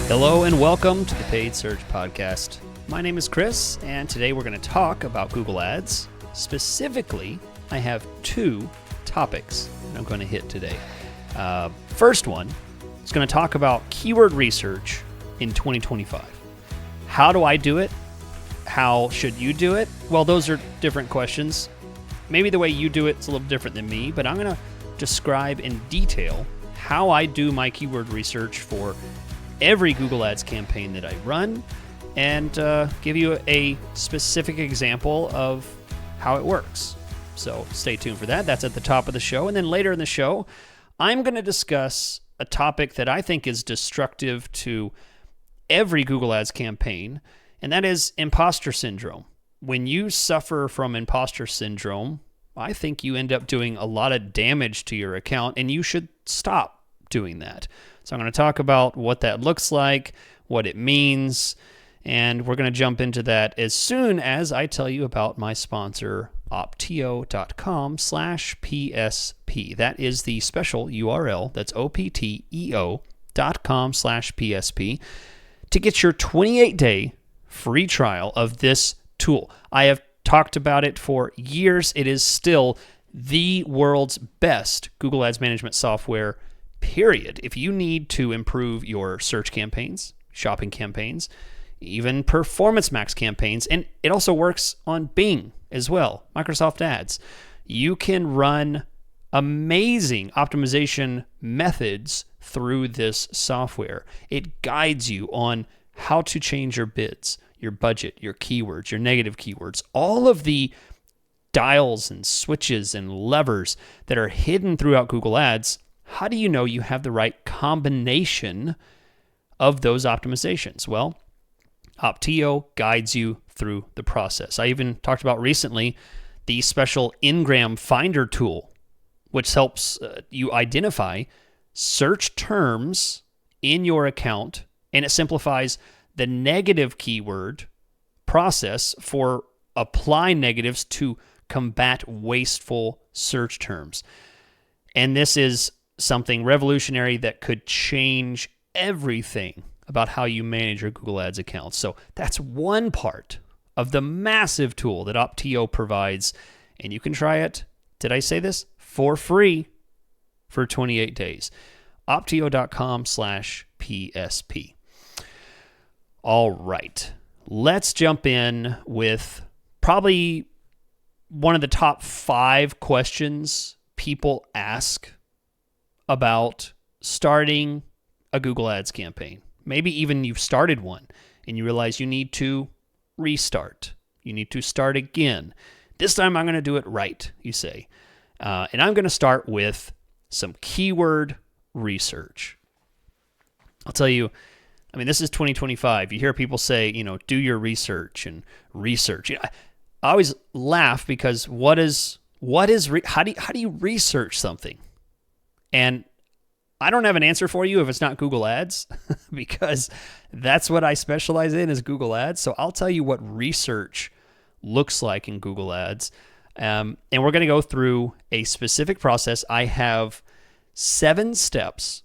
Hello and welcome to the Paid Search Podcast. My name is Chris, and today we're going to talk about Google Ads. Specifically, I have two topics that I'm going to hit today. First one is going to talk about keyword research in 2025. How do I do it? How should you do it? Well, those are different questions. Maybe the way you do it is a little different than me, but I'm going to describe in detail how I do my keyword research for every Google Ads campaign that I run, and give you a specific example of how it works. So stay tuned for that. That's at the top of the show. And then later in the show, I'm going to discuss a topic that I think is destructive to every Google Ads campaign, and that is imposter syndrome. When you suffer from imposter syndrome, I think you end up doing a lot of damage to your account, and you should stop doing that. So I'm going to talk about what that looks like, what it means, and we're going to jump into that as soon as I tell you about my sponsor, Optio.com/PSP. That is the special URL. That's OPTEO.com/PSP to get your 28-day free trial of this tool. I have talked about it for years. It is still the world's best Google Ads management software, period. If you need to improve your search campaigns, shopping campaigns, even performance max campaigns, and it also works on Bing as well, Microsoft Ads, you can run amazing optimization methods through this software. It guides you on how to change your bids, your budget, your keywords, your negative keywords, all of the dials and switches and levers that are hidden throughout Google Ads. How do you know you have the right combination of those optimizations? Well, Optio guides you through the process. I even talked about recently the special Ngram Finder tool, which helps you identify search terms in your account, and it simplifies the negative keyword process for apply negatives to combat wasteful search terms. And this is something revolutionary that could change everything about how you manage your Google Ads account. So that's one part of the massive tool that Optio provides, and you can try it, did I say this? For free for 28 days. Optio.com/PSP. All right, let's jump in with probably one of the top 5 questions people ask about starting a Google Ads campaign. Maybe even you've started one and you realize you need to restart. You need to start again. This time I'm going to do it right, you say. And I'm going to start with some keyword research. I'll tell you, I mean, this is 2025. You hear people say, do your research and research. I always laugh because how do you research something? And I don't have an answer for you if it's not Google Ads, because that's what I specialize in, is Google Ads. So I'll tell you what research looks like in Google Ads. And we're going to go through a specific process. I have 7 steps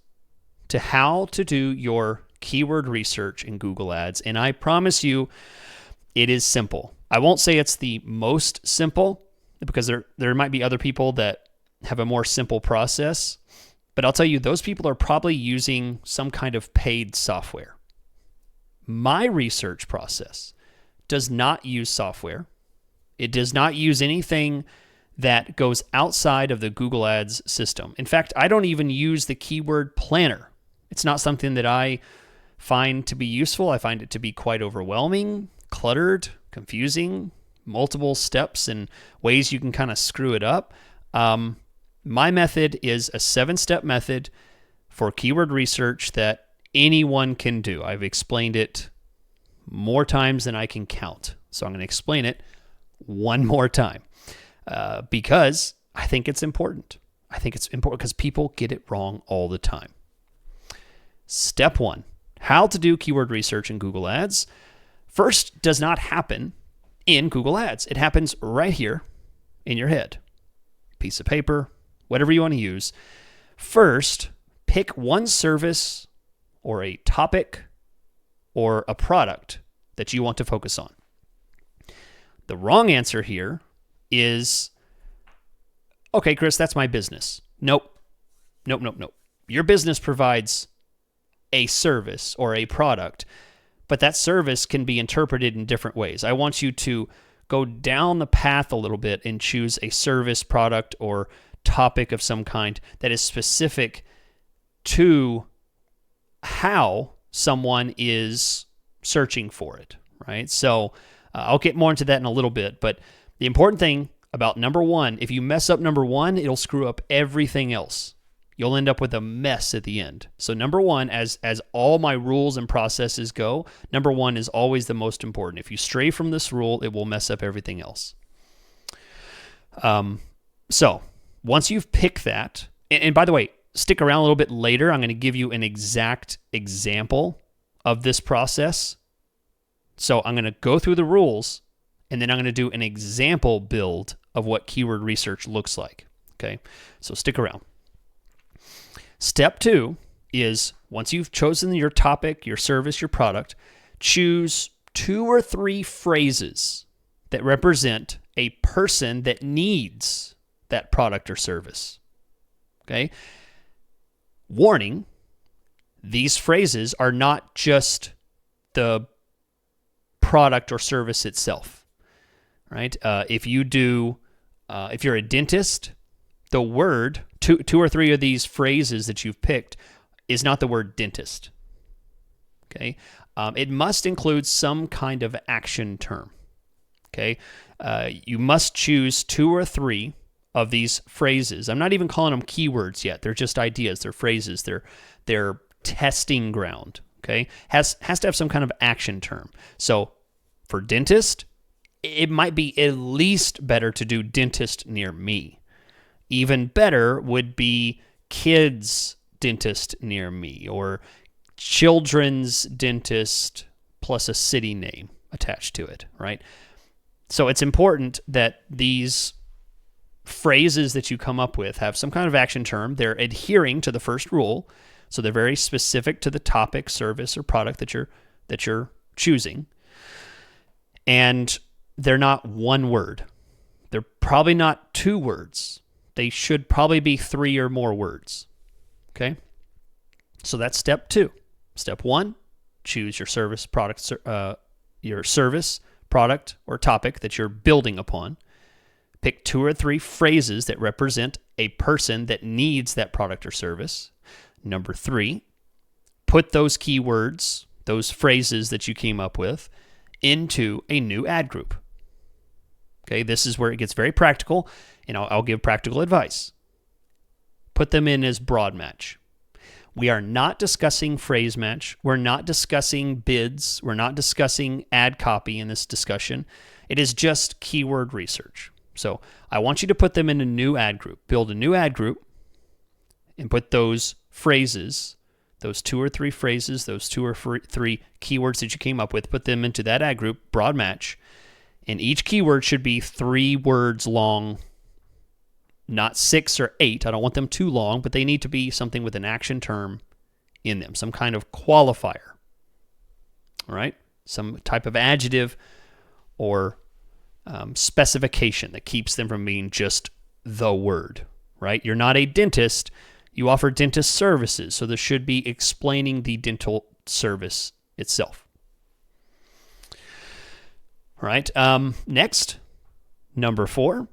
to how to do your keyword research in Google Ads. And I promise you, it is simple. I won't say it's the most simple, because there might be other people that have a more simple process. But I'll tell you, those people are probably using some kind of paid software. My research process does not use software. It does not use anything that goes outside of the Google Ads system. In fact, I don't even use the keyword planner. It's not something that I find to be useful. I find it to be quite overwhelming, cluttered, confusing, multiple steps and ways you can kind of screw it up. My method is a 7-step method for keyword research that anyone can do. I've explained it more times than I can count. So I'm going to explain it one more time because I think it's important. I think it's important because people get it wrong all the time. Step 1, how to do keyword research in Google Ads. First, does not happen in Google Ads. It happens right here in your head. Piece of paper, whatever you want to use. First, pick one service or a topic or a product that you want to focus on. The wrong answer here is, okay, Chris, that's my business. Nope. Your business provides a service or a product, but that service can be interpreted in different ways. I want you to go down the path a little bit and choose a service, product, or topic of some kind that is specific to how someone is searching for it, right? So I'll get more into that in a little bit, but the important thing about number one, if you mess up number one, it'll screw up everything else. You'll end up with a mess at the end. So number one, as all my rules and processes go, number one is always the most important. If you stray from this rule, it will mess up everything else. So once you've picked that, and by the way, stick around a little bit later. I'm going to give you an exact example of this process. So I'm going to go through the rules, and then I'm going to do an example build of what keyword research looks like. Okay, so stick around. Step 2 is, once you've chosen your topic, your service, your product, choose 2 or 3 phrases that represent a person that needs that product or service. Okay? Warning, these phrases are not just the product or service itself, right? If you're a dentist, the word, two or three of these phrases that you've picked is not the word dentist. Okay, it must include some kind of action term. Okay, you must choose 2 or 3 of these phrases. I'm not even calling them keywords yet. They're just ideas. They're phrases. They're testing ground. Okay, has to have some kind of action term. So for dentist, it might be at least better to do dentist near me. Even better would be kids dentist near me, or children's dentist plus a city name attached to it, right? So it's important that these phrases that you come up with have some kind of action term. They're adhering to the first rule, so they're very specific to the topic, service, or product that you're choosing. And they're not one word. They're probably not 2 words. They should probably be 3 or more words. Okay? So that's step 2. Step 1, choose your service, product, or topic that you're building upon. Pick 2 or 3 phrases that represent a person that needs that product or service. Number 3, put those keywords, those phrases that you came up with, into a new ad group. Okay, this is where it gets very practical, and I'll give practical advice. Put them in as broad match. We are not discussing phrase match. We're not discussing bids. We're not discussing ad copy in this discussion. It is just keyword research. So I want you to put them in a new ad group. Build a new ad group and put those phrases, those 2 or 3 phrases, those 2 or 3 keywords that you came up with, put them into that ad group, broad match. And each keyword should be 3 words long, not 6 or 8. I don't want them too long, but they need to be something with an action term in them, some kind of qualifier. All right? Some type of adjective or specification that keeps them from being just the word, right? You're not a dentist. You offer dentist services, so this should be explaining the dental service itself. All right. Next, number 4,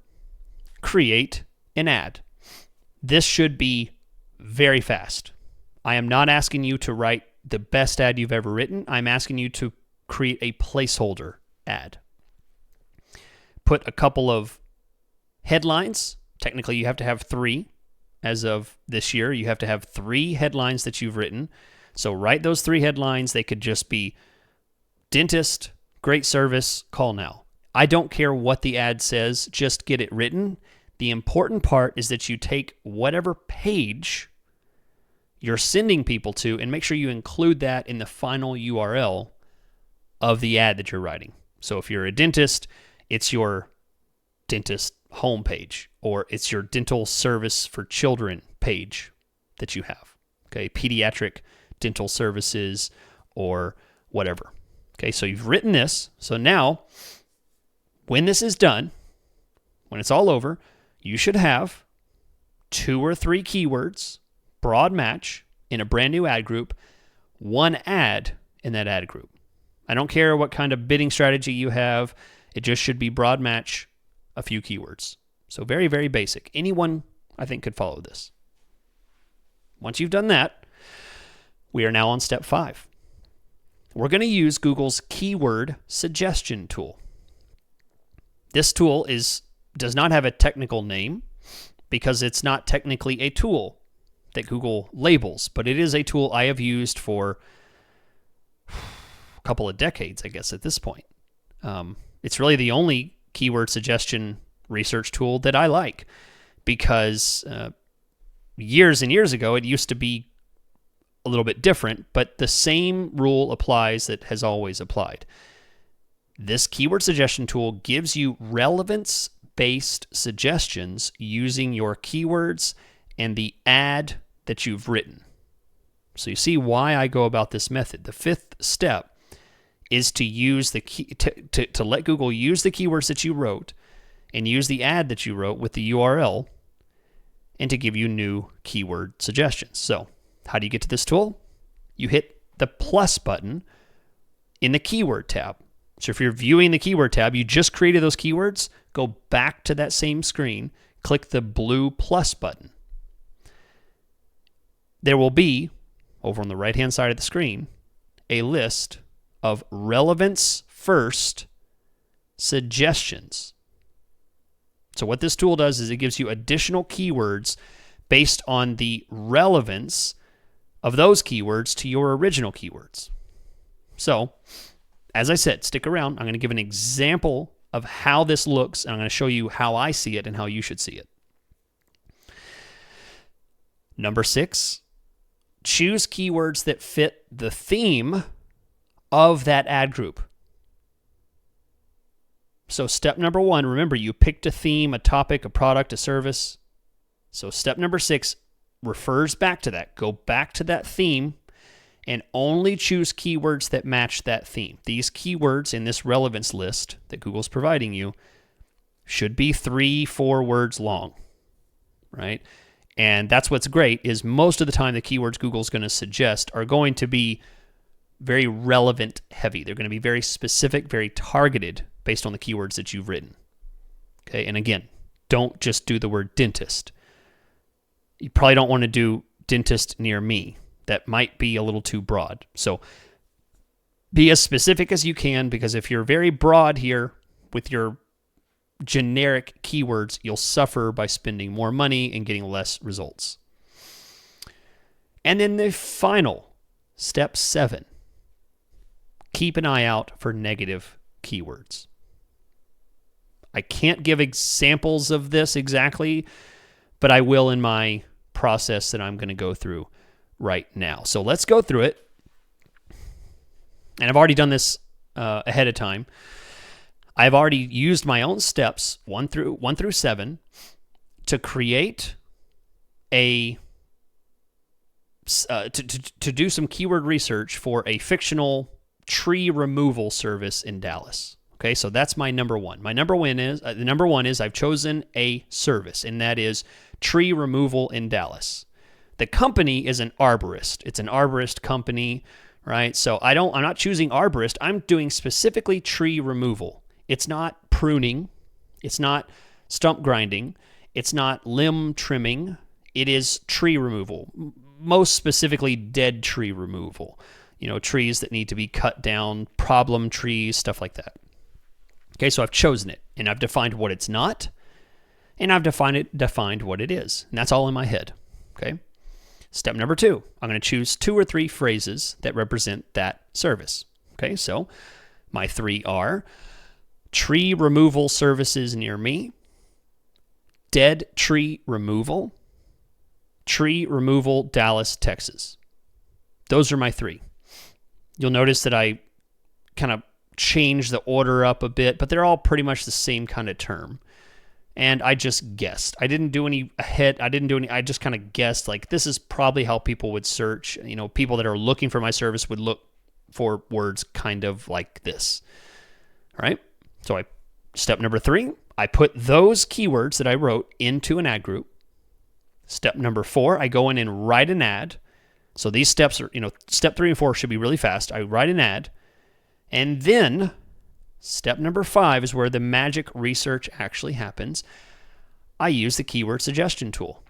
create an ad. This should be very fast. I am not asking you to write the best ad you've ever written. I'm asking you to create a placeholder ad. Put a couple of headlines. Technically, you have to have 3. As of this year, you have to have 3 headlines that you've written. So write those 3 headlines. They could just be dentist, great service, call now. I don't care what the ad says, just get it written. The important part is that you take whatever page you're sending people to and make sure you include that in the final URL of the ad that you're writing. So if you're a dentist, it's your dentist homepage, or it's your dental service for children page that you have. Okay, pediatric dental services, or whatever. Okay, so you've written this. So now, when this is done, when it's all over, you should have 2 or 3 keywords, broad match, in a brand new ad group, 1 ad in that ad group. I don't care what kind of bidding strategy you have. It just should be broad match, a few keywords. So very, very basic. Anyone, I think, could follow this. Once you've done that, we are now on step 5. We're going to use Google's keyword suggestion tool. This tool does not have a technical name because it's not technically a tool that Google labels, but it is a tool I have used for a couple of decades, I guess, at this point. It's really the only keyword suggestion research tool that I like because years and years ago, it used to be a little bit different, but the same rule applies that has always applied. This keyword suggestion tool gives you relevance-based suggestions using your keywords and the ad that you've written. So you see why I go about this method. The 5th step is to use to let Google use the keywords that you wrote and use the ad that you wrote with the URL and to give you new keyword suggestions. So how do you get to this tool? You hit the plus button in the keyword tab. So if you're viewing the keyword tab, you just created those keywords, go back to that same screen, click the blue plus button. There will be, over on the right-hand side of the screen, a list of relevance first suggestions. So what this tool does is it gives you additional keywords based on the relevance of those keywords to your original keywords. So, as I said, stick around. I'm going to give an example of how this looks, and I'm going to show you how I see it and how you should see it. Number 6, choose keywords that fit the theme of that ad group. So step number 1, remember you picked a theme, a topic, a product, a service. So step number 6 refers back to that. Go back to that theme and only choose keywords that match that theme. These keywords in this relevance list that Google's providing you should be 3-4 words long, right? And that's what's great is most of the time the keywords Google's going to suggest are going to be very relevant heavy. They're going to be very specific, very targeted based on the keywords that you've written. Okay, and again, don't just do the word dentist. You probably don't want to do dentist near me. That might be a little too broad. So be as specific as you can, because if you're very broad here with your generic keywords, you'll suffer by spending more money and getting less results. And then the final, step 7, keep an eye out for negative keywords. I can't give examples of this exactly, but I will in my process that I'm going to go through right now. So let's go through it. And I've already done this ahead of time. I've already used my own steps 1 through 7 to create to do some keyword research for a fictional tree removal service in Dallas. Okay, so that's my number 1. My number 1 is I've chosen a service, and that is tree removal in Dallas. The company is an arborist. It's an arborist company, right? So I'm not choosing arborist. I'm doing specifically tree removal. It's not pruning. It's not stump grinding. It's not limb trimming. It is tree removal. Most specifically, dead tree removal. You know, trees that need to be cut down, problem trees, stuff like that. Okay, so I've chosen it, and I've defined what it's not, and I've defined what it is. And that's all in my head, okay? Step number 2, I'm going to choose 2 or 3 phrases that represent that service. Okay, so my 3 are tree removal services near me, dead tree removal Dallas, Texas. Those are my 3. You'll notice that I kind of changed the order up a bit, but they're all pretty much the same kind of term. And I just guessed. I didn't do any ahead. I just kind of guessed, like, this is probably how people would search. You know, people that are looking for my service would look for words kind of like this. All right. So step number 3, I put those keywords that I wrote into an ad group. Step number 4, I go in and write an ad. So these steps are, step 3 and 4 should be really fast. I write an ad. And then step number 5 is where the magic research actually happens. I use the keyword suggestion tool.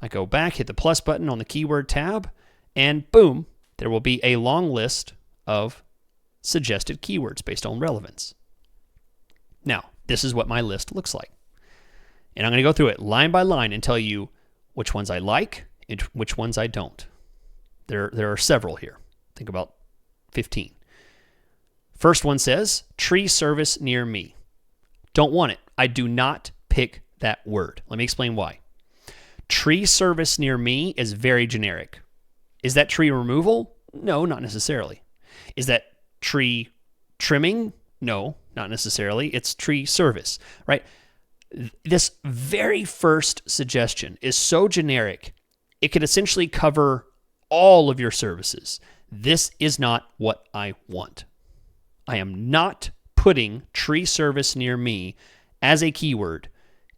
I go back, hit the plus button on the keyword tab, and boom, there will be a long list of suggested keywords based on relevance. Now, this is what my list looks like. And I'm going to go through it line by line and tell you which ones I like and which ones I don't. There are several here. Think about 15. First one says, tree service near me. Don't want it. I do not pick that word. Let me explain why. Tree service near me is very generic. Is that tree removal? No, not necessarily. Is that tree trimming? No, not necessarily. It's tree service, right? This very first suggestion is so generic, it could essentially cover all of your services. This is not what I want. I am not putting tree service near me as a keyword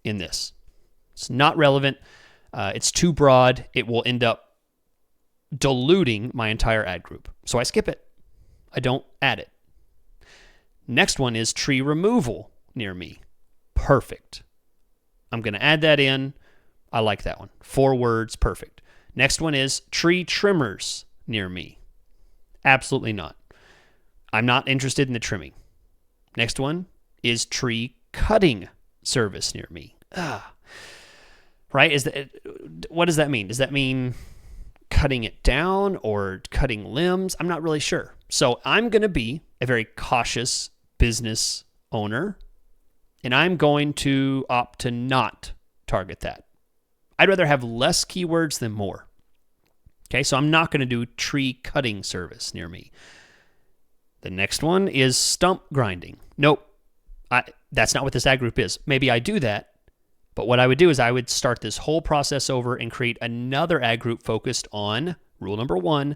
in this. It's not relevant. It's too broad. It will end up diluting my entire ad group. So I skip it. I don't add it. Next one is tree removal near me. Perfect. I'm going to add that in. I like that one. 4 words, perfect. Next one is tree trimmers near me. Absolutely not. I'm not interested in the trimming. Next one is tree cutting service near me. Right? What does that mean? Does that mean cutting it down or cutting limbs? I'm not really sure. So I'm going to be a very cautious business owner, and I'm going to opt to not target that. I'd rather have less keywords than more. Okay, so I'm not going to do tree cutting service near me. The next one is stump grinding. Nope, that's not what this ad group is. Maybe I do that, but what I would do is I would start this whole process over and create another ad group focused on, rule number 1,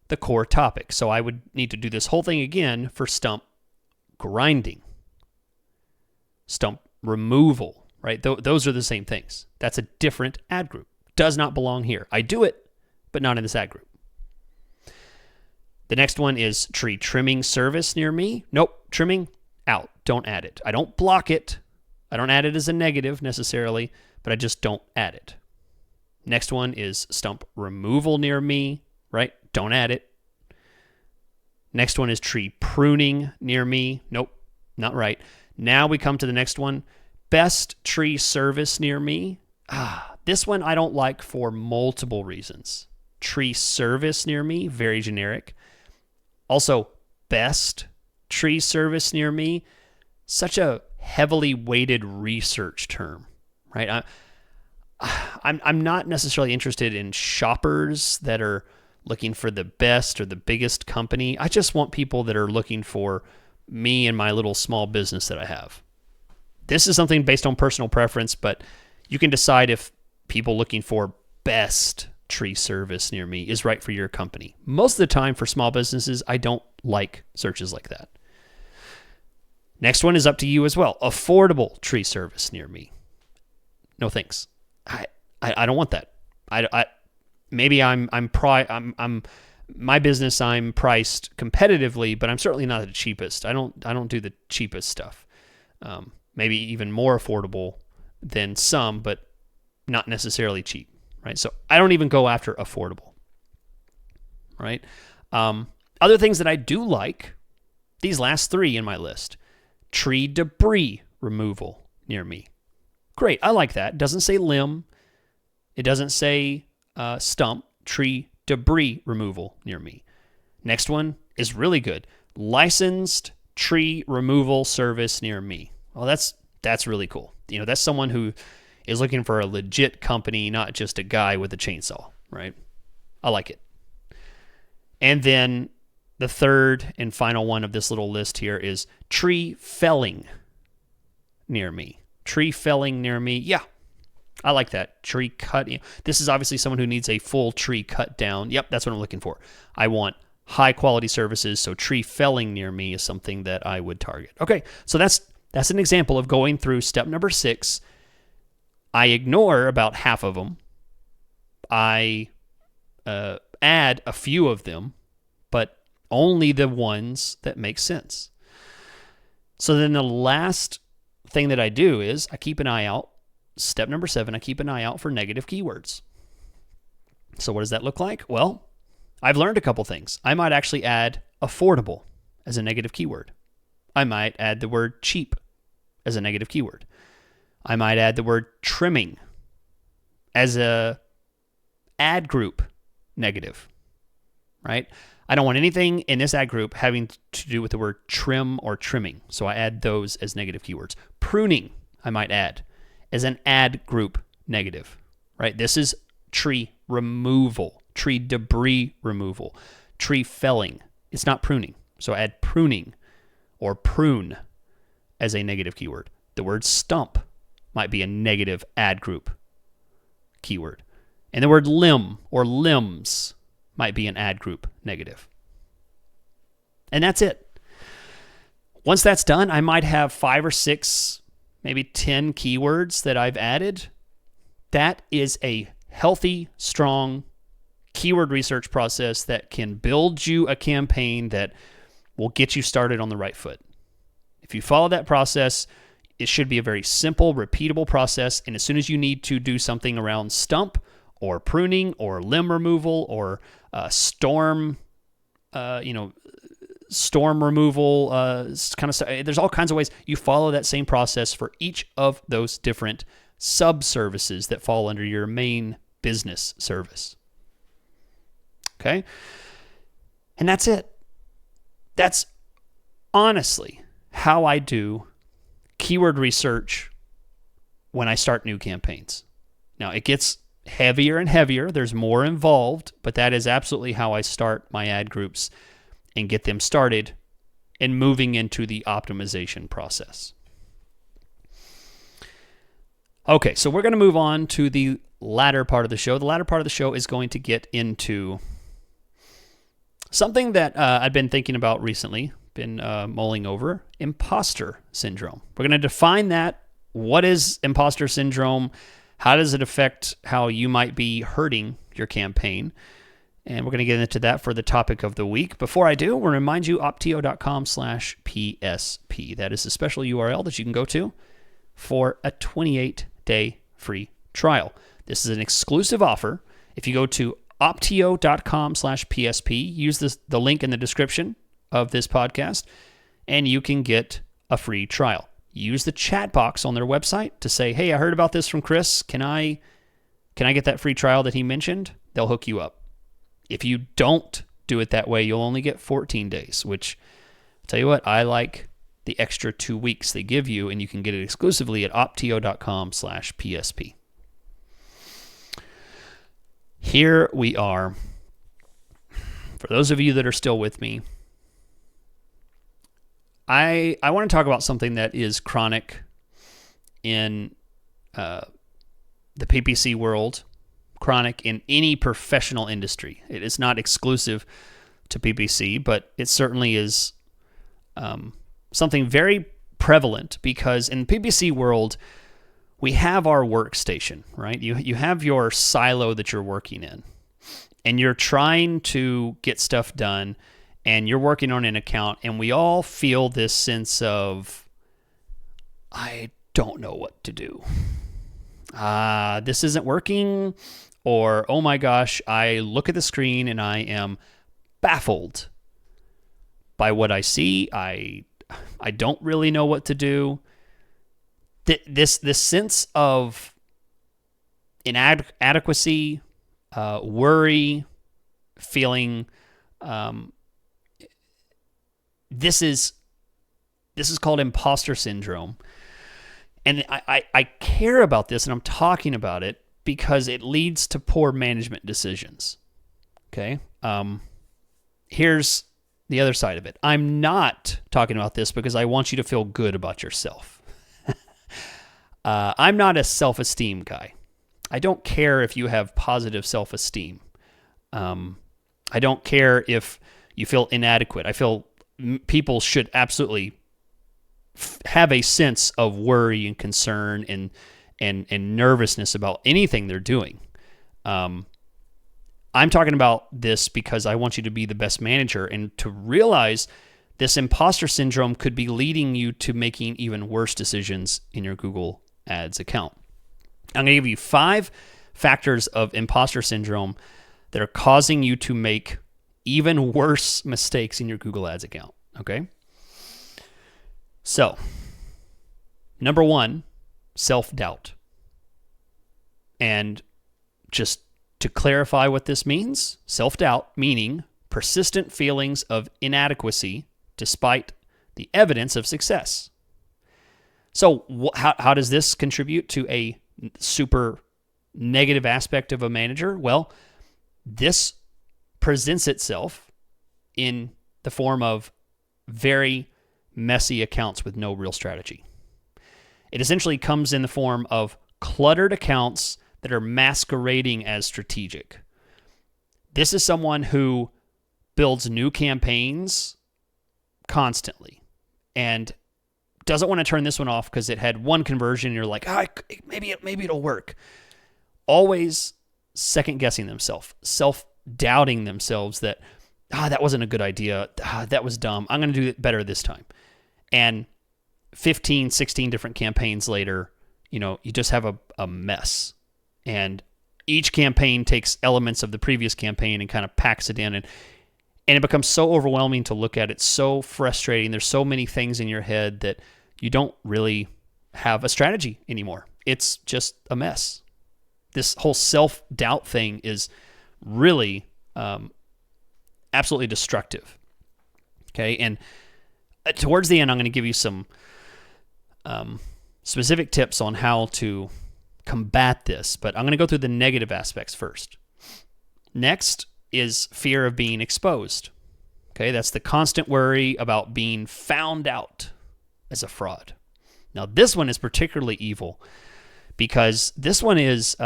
the core topic. So I would need to do this whole thing again for stump grinding, stump removal, right? Those are the same things. That's a different ad group. Does not belong here. I do it, but not in this ad group. The next one is tree trimming service near me. Nope, trimming, out. Don't add it. I don't block it. I don't add it as a negative necessarily, but I just don't add it. Next one is stump removal near me, right? Don't add it. Next one is tree pruning near me. Nope, not right. Now we come to the next one. Best tree service near me. This one I don't like for multiple reasons. Tree service near me, very generic. Also, best tree service near me, such a heavily weighted research term, right? I'm not necessarily interested in shoppers that are looking for the best or the biggest company. I just want people that are looking for me and my little small business that I have. This is something based on personal preference, but you can decide if people looking for best tree service near me is right for your company. Most of the time for small businesses, I don't like searches like that. Next one is up to you as well. Affordable tree service near me. No thanks. I don't want that. Maybe I'm my business, I'm priced competitively, but I'm certainly not the cheapest. I don't do the cheapest stuff. Maybe even more affordable than some, but not necessarily cheap, right? So I don't even go after affordable, right? Other things that I do like, these last 3 in my list. Tree debris removal near me. Great, I like that. It doesn't say limb. It doesn't say stump. Tree debris removal near me. Next one is really good. Licensed tree removal service near me. Well, that's really cool. That's someone who is looking for a legit company, not just a guy with a chainsaw, right? I like it. And then the third and final one of this little list here is tree felling near me. Tree felling near me. Yeah, I like that. Tree cutting. This is obviously someone who needs a full tree cut down. Yep, that's what I'm looking for. I want high quality services. So tree felling near me is something that I would target. Okay, so that's an example of going through step number 6. I ignore about half of them. I add a few of them, but only the ones that make sense. So then the last thing that I do is I keep an eye out. Step number 7, I keep an eye out for negative keywords. So what does that look like? Well, I've learned a couple things. I might actually add affordable as a negative keyword. I might add the word cheap as a negative keyword. I might add the word trimming as a ad group negative, right? I don't want anything in this ad group having to do with the word trim or trimming. So I add those as negative keywords. Pruning, I might add as an ad group negative, right? This is tree removal, tree debris removal, tree felling. It's not pruning. So add pruning or prune as a negative keyword. The word stump might be a negative ad group keyword. And the word limb or limbs might be an ad group negative. And that's it. Once that's done, I might have 5 or 6, maybe 10 keywords that I've added. That is a healthy, strong keyword research process that can build you a campaign that will get you started on the right foot. If you follow that process, it should be a very simple, repeatable process. And as soon as you need to do something around stump or pruning or limb removal or storm removal, kind of stuff, there's all kinds of ways. You follow that same process for each of those different sub-services that fall under your main business service. Okay? And that's it. That's honestly how I do keyword research when I start new campaigns. Now, it gets heavier and heavier. There's more involved, but that is absolutely how I start my ad groups and get them started and moving into the optimization process. Okay, so we're going to move on to the latter part of the show. The latter part of the show is going to get into something that I've been thinking about recently, been mulling over, imposter syndrome. We're going to define that. What is imposter syndrome? How does it affect how you might be hurting your campaign? And we're going to get into that for the topic of the week. Before I do, we'll remind you, optio.com/PSP. That is a special URL that you can go to for a 28-day free trial. This is an exclusive offer. If you go to optio.com/PSP, use the link in the description of this podcast, and you can get a free trial. Use the chat box on their website to say, hey, I heard about this from Chris. Can I get that free trial that he mentioned? They'll hook you up. If you don't do it that way, you'll only get 14 days, which, I'll tell you what, I like the extra 2 weeks they give you, and you can get it exclusively at optio.com/PSP. Here we are. For those of you that are still with me, I want to talk about something that is chronic in the PPC world, chronic in any professional industry. It is not exclusive to PPC, but it certainly is something very prevalent because in the PPC world, we have our workstation, right? You have your silo that you're working in, and you're trying to get stuff done, and you're working on an account, and we all feel this sense of, I don't know what to do. This isn't working, or, oh my gosh, I look at the screen and I am baffled by what I see. I don't really know what to do. This sense of inadequacy, worry, feeling, this is called imposter syndrome. And I care about this, and I'm talking about it because it leads to poor management decisions. Okay? Here's the other side of it. I'm not talking about this because I want you to feel good about yourself. I'm not a self-esteem guy. I don't care if you have positive self-esteem. I don't care if You feel inadequate. I feel people should absolutely have a sense of worry and concern and nervousness about anything they're doing. I'm talking about this because I want you to be the best manager and to realize this imposter syndrome could be leading you to making even worse decisions in your Google Ads account. I'm going to give you 5 factors of imposter syndrome that are causing you to make even worse mistakes in your Google Ads account, okay? So, number 1, self-doubt. And just to clarify what this means, self-doubt meaning persistent feelings of inadequacy despite the evidence of success. So how does this contribute to a super negative aspect of a manager? Well, this presents itself in the form of very messy accounts with no real strategy. It essentially comes in the form of cluttered accounts that are masquerading as strategic. This is someone who builds new campaigns constantly and doesn't want to turn this one off because it had one conversion and you're like, maybe it'll work. Always second guessing themselves, self-doubting themselves that, that wasn't a good idea. That was dumb. I'm going to do it better this time. And 15, 16 different campaigns later, you just have a mess. And each campaign takes elements of the previous campaign and kind of packs it in. And it becomes so overwhelming to look at. It's so frustrating. There's so many things in your head that you don't really have a strategy anymore. It's just a mess. This whole self-doubt thing is really absolutely destructive. Okay, and towards the end, I'm going to give you some specific tips on how to combat this, but I'm going to go through the negative aspects first. Next is fear of being exposed. Okay, that's the constant worry about being found out as a fraud. Now, this one is particularly evil because this one is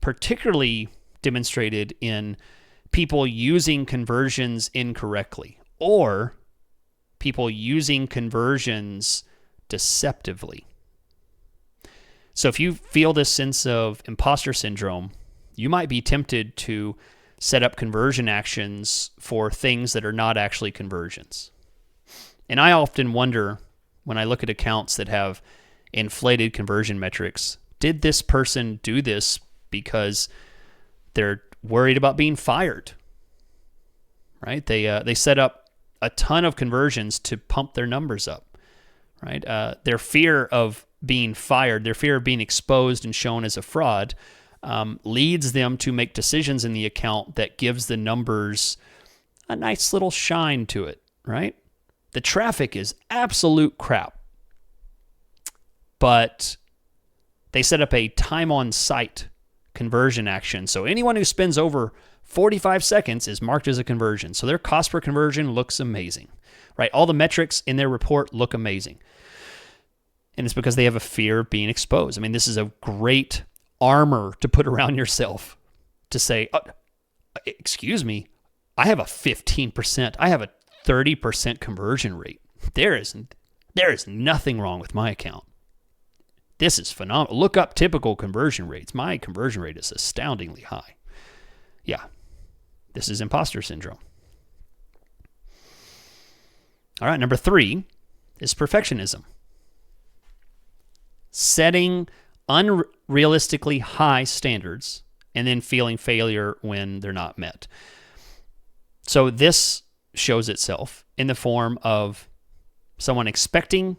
particularly demonstrated in people using conversions incorrectly or people using conversions deceptively. So if you feel this sense of imposter syndrome, you might be tempted to set up conversion actions for things that are not actually conversions. And I often wonder when I look at accounts that have inflated conversion metrics, did this person do this because they're worried about being fired? Right? They set up a ton of conversions to pump their numbers up. Right? Their fear of being fired, their fear of being exposed and shown as a fraud, leads them to make decisions in the account that gives the numbers a nice little shine to it, right? The traffic is absolute crap, but they set up a time on site conversion action. So anyone who spends over 45 seconds is marked as a conversion. So their cost per conversion looks amazing, right? All the metrics in their report look amazing. And it's because they have a fear of being exposed. I mean, this is a great armor to put around yourself to say, excuse me, I have a 15%, I have a 30% conversion rate. There is nothing wrong with my account. This is phenomenal. Look up typical conversion rates. My conversion rate is astoundingly high. Yeah, this is imposter syndrome. All right, number 3 is perfectionism. Setting unrealistically high standards and then feeling failure when they're not met. So this shows itself in the form of someone expecting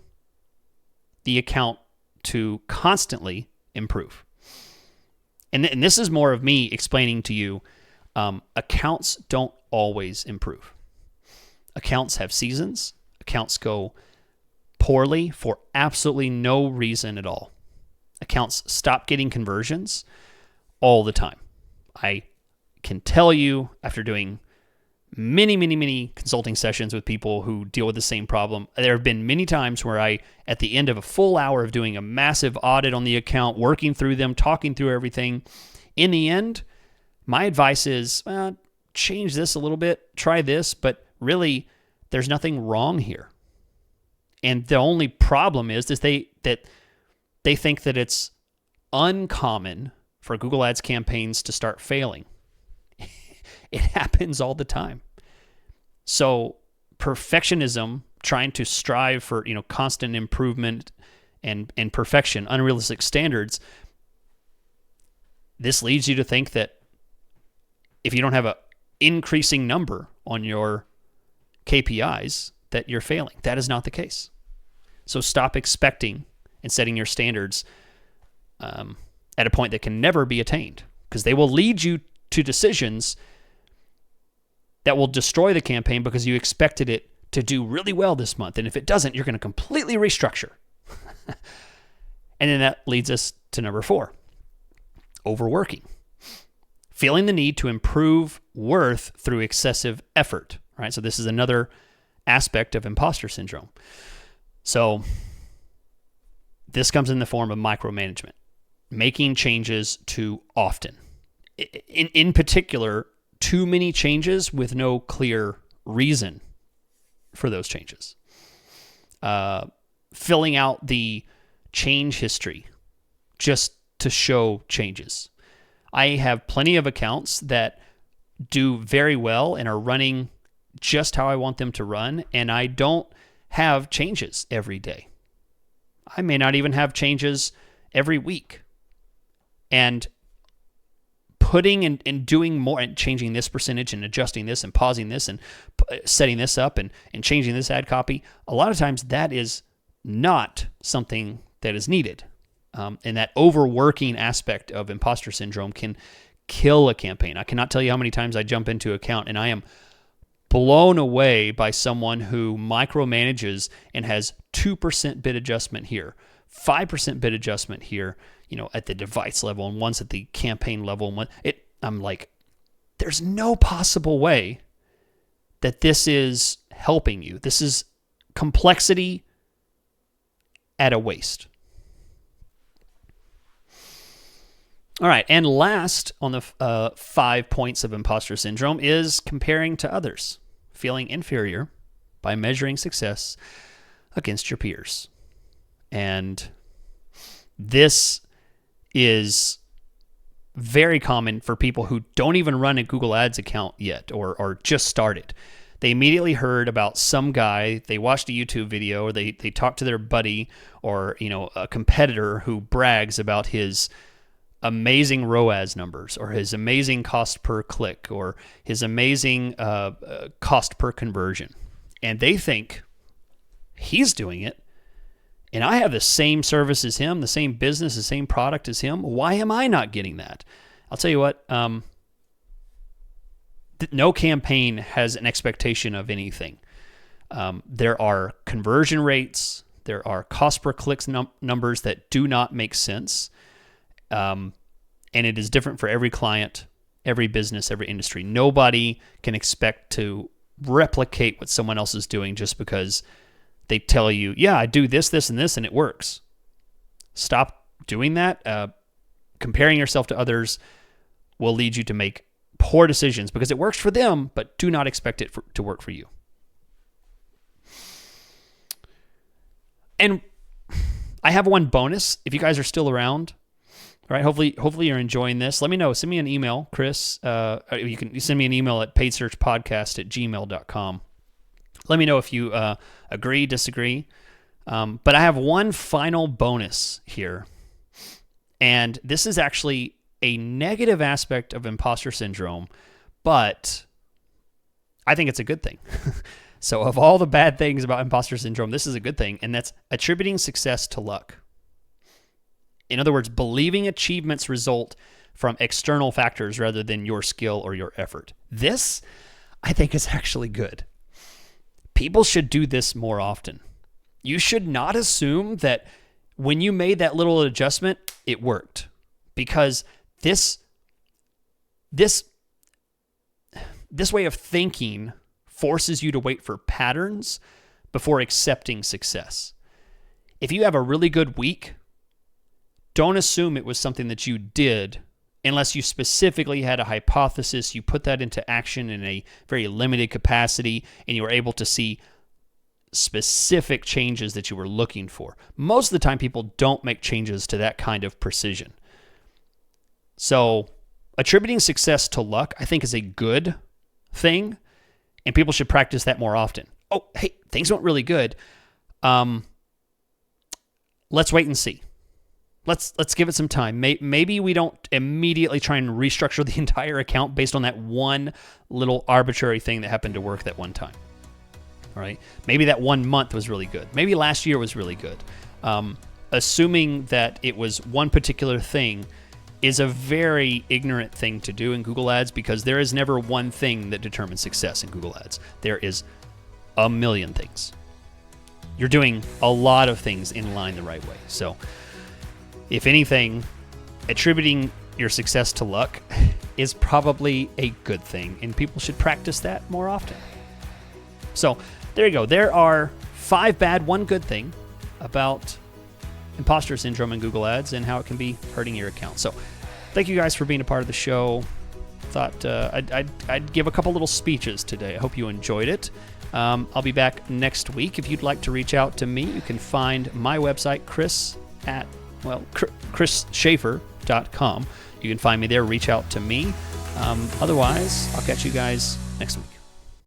the account to constantly improve. And this is more of me explaining to you, accounts don't always improve. Accounts have seasons. Accounts go poorly for absolutely no reason at all. Accounts stop getting conversions all the time. I can tell you after doing many consulting sessions with people who deal with the same problem, there have been many times where I, at the end of a full hour of doing a massive audit on the account, working through them, talking through everything, in the end, my advice is, change this a little bit, try this, but really there's nothing wrong here. And the only problem is they think that it's uncommon for Google Ads campaigns to start failing. It happens all the time. So perfectionism, trying to strive for, constant improvement and perfection, unrealistic standards, this leads you to think that if you don't have an increasing number on your KPIs, that you're failing. That is not the case. So stop expecting and setting your standards at a point that can never be attained, because they will lead you to decisions that will destroy the campaign because you expected it to do really well this month. And if it doesn't, you're going to completely restructure. And then that leads us to number 4, overworking. Feeling the need to improve worth through excessive effort, right? So this is another aspect of imposter syndrome. So this comes in the form of micromanagement, making changes too often. In particular, too many changes with no clear reason for those changes. Filling out the change history just to show changes. I have plenty of accounts that do very well and are running just how I want them to run, and I don't have changes every day. I may not even have changes every week. And putting and doing more and changing this percentage and adjusting this and pausing this and setting this up and changing this ad copy, a lot of times that is not something that is needed. And that overworking aspect of imposter syndrome can kill a campaign. I cannot tell you how many times I jump into an account and I am blown away by someone who micromanages and has 2% bid adjustment here, 5% bid adjustment here, at the device level, and one's at the campaign level. And I'm like, there's no possible way that this is helping you. This is complexity at a waste. All right, and last on the 5 points of imposter syndrome is comparing to others, feeling inferior by measuring success against your peers. And this is very common for people who don't even run a Google Ads account yet or just started. They immediately heard about some guy, they watched a YouTube video, or they talked to their buddy or a competitor who brags about his amazing ROAS numbers or his amazing cost per click or his amazing cost per conversion. And they think he's doing it, and I have the same service as him, the same business, the same product as him. Why am I not getting that? I'll tell you what, no campaign has an expectation of anything. There are conversion rates, there are cost per clicks numbers that do not make sense. And it is different for every client, every business, every industry. Nobody can expect to replicate what someone else is doing just because they tell you, yeah, I do this, this, and this, and it works. Stop doing that. Comparing yourself to others will lead you to make poor decisions because it works for them, but do not expect it to work for you. And I have one bonus. If you guys are still around, all right, hopefully you're enjoying this. Let me know. Send me an email, Chris. You can send me an email at paidsearchpodcast@gmail.com. Let me know if you agree, disagree. But I have one final bonus here. And this is actually a negative aspect of imposter syndrome, but I think it's a good thing. So of all the bad things about imposter syndrome, this is a good thing, and that's attributing success to luck. In other words, believing achievements result from external factors rather than your skill or your effort. This, I think, is actually good. People should do this more often. You should not assume that when you made that little adjustment, it worked, because this way of thinking forces you to wait for patterns before accepting success. If you have a really good week, don't assume it was something that you did unless you specifically had a hypothesis, you put that into action in a very limited capacity, and you were able to see specific changes that you were looking for. Most of the time, people don't make changes to that kind of precision. So attributing success to luck, I think, is a good thing, and people should practice that more often. Oh, hey, things went really good. Let's wait and see. Let's give it some time. Maybe we don't immediately try and restructure the entire account based on that one little arbitrary thing that happened to work that one time. All right. Maybe that 1 month was really good. Maybe last year was really good. Assuming that it was one particular thing is a very ignorant thing to do in Google Ads, because there is never one thing that determines success in Google Ads. There is a million things. You're doing a lot of things in line the right way. So if anything, attributing your success to luck is probably a good thing, and people should practice that more often. So there you go. There are 5 bad, 1 good thing about imposter syndrome in Google Ads and how it can be hurting your account. So thank you guys for being a part of the show. Thought I'd give a couple little speeches today. I hope you enjoyed it. I'll be back next week. If you'd like to reach out to me, you can find my website, chrisschaeffer.com. You can find me there. Reach out to me. Otherwise, I'll catch you guys next week.